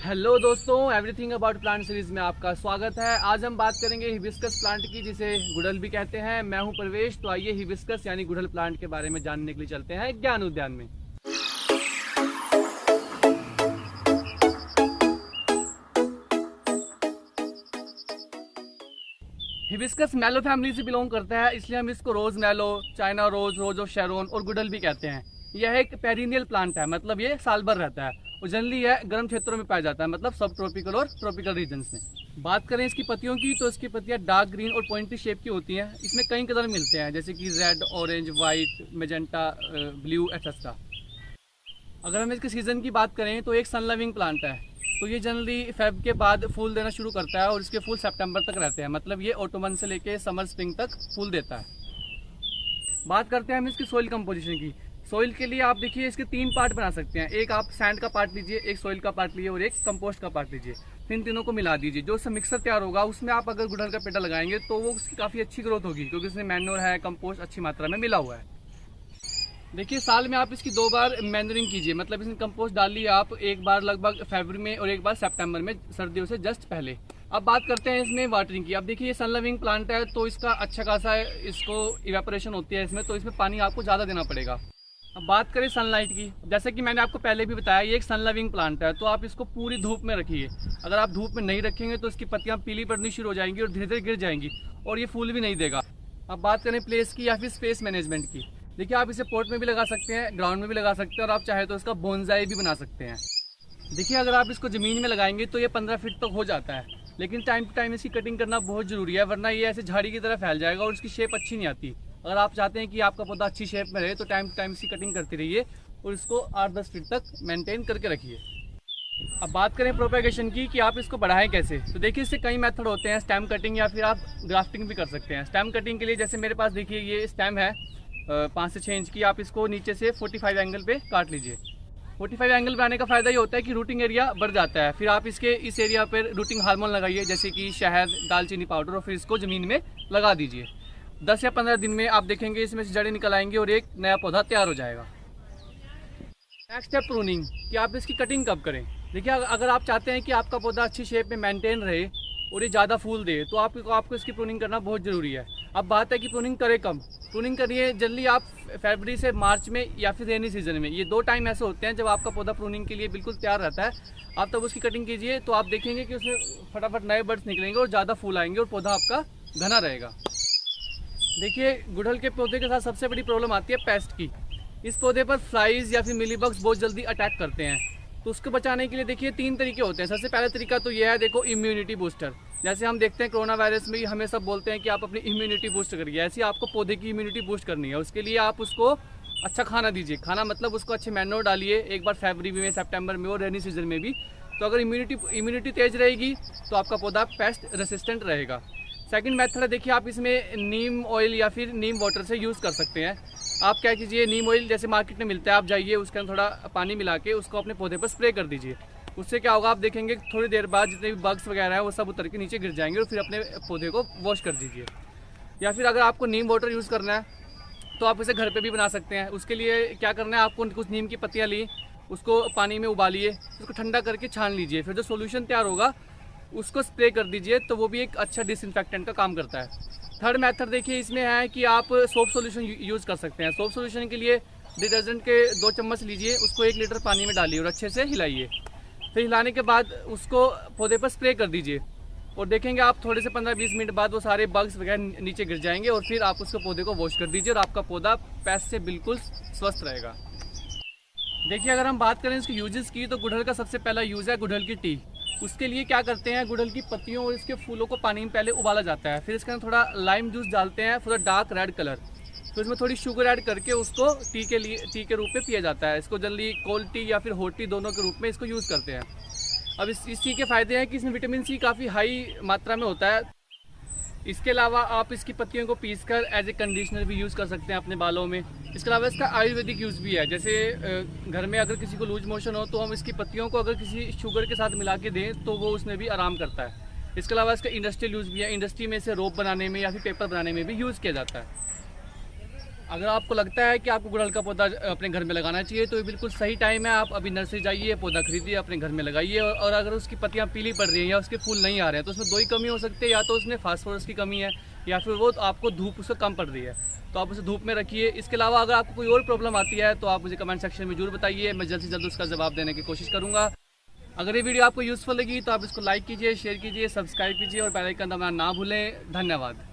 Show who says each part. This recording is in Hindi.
Speaker 1: हेलो दोस्तों, एवरीथिंग अबाउट प्लांट सीरीज में आपका स्वागत है। आज हम बात करेंगे हिबिस्कस प्लांट की, जिसे गुड़हल भी कहते हैं। मैं हूं प्रवेश। तो आइए हिबिस्कस यानी गुड़हल प्लांट के बारे में जानने के लिए चलते हैं ज्ञान उद्यान में। हिबिस्कस मैलो फैमिली से बिलोंग करता है, इसलिए हम इसको rose mallow, China rose, rose of Sharon और गुड़हल भी कहते हैं। यह एक पेरिनियल प्लांट है, मतलब ये साल भर रहता है और जनरली यह गर्म क्षेत्रों में पाया जाता है, मतलब सब ट्रॉपिकल और ट्रॉपिकल रीजन्स में। बात करें इसकी पत्तियों की, तो इसकी पत्तियां डार्क ग्रीन और पॉइंटी शेप की होती हैं। इसमें कई कलर मिलते हैं, जैसे कि red, orange, white, magenta, blue etcetera. अगर हम इसके सीजन की बात करें तो एक सन लविंग प्लांट है, तो ये जनरली फेब के बाद फूल देना शुरू करता है और इसके फूल सितंबर तक रहते हैं, मतलब ये ऑटोमन से लेके समर स्प्रिंग तक फूल देता है। बात करते हैं हम इसकी सॉइल कंपोजिशन की। सॉइल के लिए आप देखिए इसके 3 पार्ट बना सकते हैं। एक आप सैंड का पार्ट लीजिए, एक सॉइल का पार्ट लीजिए और एक कंपोस्ट का पार्ट लीजिए। इन तीनों को मिला दीजिए। जो उससे मिक्सर तैयार होगा उसमें आप अगर गुड़हल का पेड़ लगाएंगे तो वो उसकी काफ़ी अच्छी ग्रोथ होगी, क्योंकि उसमें मैन्योर है, कंपोस्ट अच्छी मात्रा में मिला हुआ है। देखिए साल में आप इसकी 2 बार मैन्योरिंग कीजिए, मतलब इसमें कंपोस्ट डालिए आप, एक बार लगभग फरवरी में और एक बार सितंबर में, सर्दियों से जस्ट पहले। अब बात करते हैं इसमें वाटरिंग की। अब देखिए ये सन लविंग प्लांट है, तो इसका अच्छा खासा इसको इवेपोरेशन होती है इसमें, तो इसमें पानी आपको ज़्यादा देना पड़ेगा। अब बात करें सनलाइट की, जैसे कि मैंने आपको पहले भी बताया, ये एक सन लविंग प्लांट है, तो आप इसको पूरी धूप में रखिए। अगर आप धूप में नहीं रखेंगे तो इसकी पत्तियां पीली पड़नी शुरू हो जाएंगी और धीरे धीरे गिर जाएंगी और ये फूल भी नहीं देगा। अब बात करें प्लेस की या फिर स्पेस मैनेजमेंट की। देखिए आप इसे पॉट में भी लगा सकते हैं, ग्राउंड में भी लगा सकते हैं और आप चाहे तो इसका बोनसाई भी बना सकते हैं। देखिए अगर आप इसको ज़मीन में लगाएंगे तो ये 15 फीट तक हो जाता है, लेकिन टाइम टू टाइम इसकी कटिंग करना बहुत ज़रूरी है, वरना ये ऐसे झाड़ी की तरह फैल जाएगा और इसकी शेप अच्छी नहीं आती। अगर आप चाहते हैं कि आपका पौधा अच्छी शेप में रहे तो टाइम टू टाइम इसकी कटिंग करते रहिए और इसको 8-10 फीट तक मेंटेन करके रखिए। अब बात करें प्रोपेगेशन की कि आप इसको बढ़ाएं कैसे, तो देखिए इससे कई मेथड होते हैं। स्टेम कटिंग या फिर आप ग्राफ्टिंग भी कर सकते हैं। स्टेम कटिंग के लिए जैसे मेरे पास देखिए ये स्टेम है 5 से 6 इंच की, आप इसको नीचे से 45 एंगल पे काट लीजिए। 45 एंगल बनाने का फायदा ये होता है कि रूटिंग एरिया बढ़ जाता है। फिर आप इसके इस एरिया पर रूटिंग हार्मोन लगाइए, जैसे कि शहद, दालचीनी पाउडर, और फिर इसको ज़मीन में लगा दीजिए। 10 या 15 दिन में आप देखेंगे इसमें से जड़ें निकल आएंगी और एक नया पौधा तैयार हो जाएगा। नेक्स्ट स्टेप प्रूनिंग, कि आप इसकी कटिंग कब करें। देखिए अगर आप चाहते हैं कि आपका पौधा अच्छी शेप में मेंटेन रहे और ये ज़्यादा फूल दे तो आपको इसकी प्रूनिंग करना बहुत ज़रूरी है। अब बात है कि प्रूनिंग करें कब। प्रूनिंग करिए जनरली आप फरवरी से मार्च में या फिर रेनी सीजन में। ये 2 टाइम ऐसे होते हैं जब आपका पौधा प्रूनिंग के लिए बिल्कुल तैयार रहता है। आप तब उसकी कटिंग कीजिए तो आप देखेंगे कि उसमें फटाफट नए बर्ड्स निकलेंगे और ज़्यादा फूल आएंगे और पौधा आपका घना रहेगा। देखिए गुड़हल के पौधे के साथ सबसे बड़ी प्रॉब्लम आती है पेस्ट की। इस पौधे पर फ्लाइज या फिर मिलीबग्स बहुत जल्दी अटैक करते हैं, तो उसको बचाने के लिए देखिए 3 तरीके होते हैं। सबसे पहला तरीका तो यह है, देखो, इम्यूनिटी बूस्टर। जैसे हम देखते हैं कोरोना वायरस में हमें सब बोलते हैं कि आप अपनी इम्यूनिटी बूस्ट करिए, ऐसे ही आपको पौधे की इम्यूनिटी बूस्ट करनी है। उसके लिए आप उसको अच्छा खाना दीजिए। खाना मतलब उसको अच्छे मैन्योर डालिए, एक बार फरवरी में, सितंबर में और रेनी सीजन में भी। तो अगर इम्यूनिटी तेज रहेगी तो आपका पौधा पेस्ट रेसिस्टेंट रहेगा। सेकंड मेथड है, देखिए आप इसमें नीम ऑयल या फिर नीम वाटर से यूज़ कर सकते हैं। आप क्या कीजिए, नीम ऑयल जैसे मार्केट में मिलता है, आप जाइए उसके अंदर थोड़ा पानी मिला के उसको अपने पौधे पर स्प्रे कर दीजिए। उससे क्या होगा, आप देखेंगे थोड़ी देर बाद जितने भी बग्स वगैरह है वो सब उतर के नीचे गिर जाएंगे और फिर अपने पौधे को वॉश कर दीजिए। या फिर अगर आपको नीम वाटर यूज़ करना है तो आप इसे घर पे भी बना सकते हैं। उसके लिए क्या करना है, आपको कुछ नीम की पत्तियाँ ली, उसको पानी में उबालिए, उसको ठंडा करके छान लीजिए, फिर जो सोल्यूशन तैयार होगा उसको स्प्रे कर दीजिए, तो वो भी एक अच्छा डिसइंफेक्टेंट का काम करता है। थर्ड मेथड देखिए इसमें है कि आप सोप सोल्यूशन यूज़ कर सकते हैं। सोप सोल्यूशन के लिए डिटर्जेंट के 2 चम्मच लीजिए, उसको 1 लीटर पानी में डालिए और अच्छे से हिलाइए। फिर हिलाने के बाद उसको पौधे पर स्प्रे कर दीजिए और देखेंगे आप थोड़े से 15-20 मिनट बाद वो सारे बग्स वगैरह नीचे गिर जाएंगे और फिर आप उसको पौधे को वॉश कर दीजिए और आपका पौधा पेस्ट से बिल्कुल स्वस्थ रहेगा। देखिए अगर हम बात करें इसके यूजेस की, तो गुड़हल का सबसे पहला यूज़ है गुड़हल की टी। उसके लिए क्या करते हैं, गुड़हल की पत्तियों और इसके फूलों को पानी में पहले उबाला जाता है, फिर इसके अंदर थोड़ा लाइम जूस डालते हैं फॉर डार्क रेड कलर, फिर इसमें थोड़ी शुगर ऐड करके उसको टी के रूप में पिया जाता है। इसको जल्दी कोल्ड टी या फिर हॉट टी दोनों के रूप में इसको यूज़ करते हैं। अब इस टी के फ़ायदे हैं कि इसमें विटामिन सी काफ़ी हाई मात्रा में होता है। इसके अलावा आप इसकी पत्तियों को पीसकर एज ए कंडीशनर भी यूज़ कर सकते हैं अपने बालों में। इसके अलावा इसका आयुर्वेदिक यूज़ भी है, जैसे घर में अगर किसी को लूज मोशन हो तो हम इसकी पत्तियों को अगर किसी शुगर के साथ मिला के दें तो वो उसमें भी आराम करता है। इसके अलावा इसका इंडस्ट्रियल यूज़ भी है, इंडस्ट्री में इसे रोप बनाने में या फिर पेपर बनाने में भी यूज़ किया जाता है। अगर आपको लगता है कि आपको गुड़हल का पौधा अपने घर में लगाना चाहिए तो ये बिल्कुल सही टाइम है। आप अभी नर्सरी जाइए, पौधा खरीदिए, अपने घर में लगाइए। और अगर उसकी पत्तियां पीली पड़ रही हैं या उसके फूल नहीं आ रहे हैं तो उसमें दो ही कमी हो सकती है, या तो उसमें फास्फोरस की कमी है या फिर वो आपको धूप उससे कम पड़ रही है, तो आप उसे धूप में रखिए। इसके अलावा अगर आपको कोई और प्रॉब्लम आती है तो आप मुझे कमेंट सेक्शन में जरूर बताइए, मैं जल्द से जल्द उसका जवाब देने की कोशिश करूँगा। अगर ये वीडियो आपको यूज़फुल लगी तो आप इसको लाइक कीजिए, शेयर कीजिए, सब्सक्राइब कीजिए और बेल आइकन दबाना ना भूलें। धन्यवाद।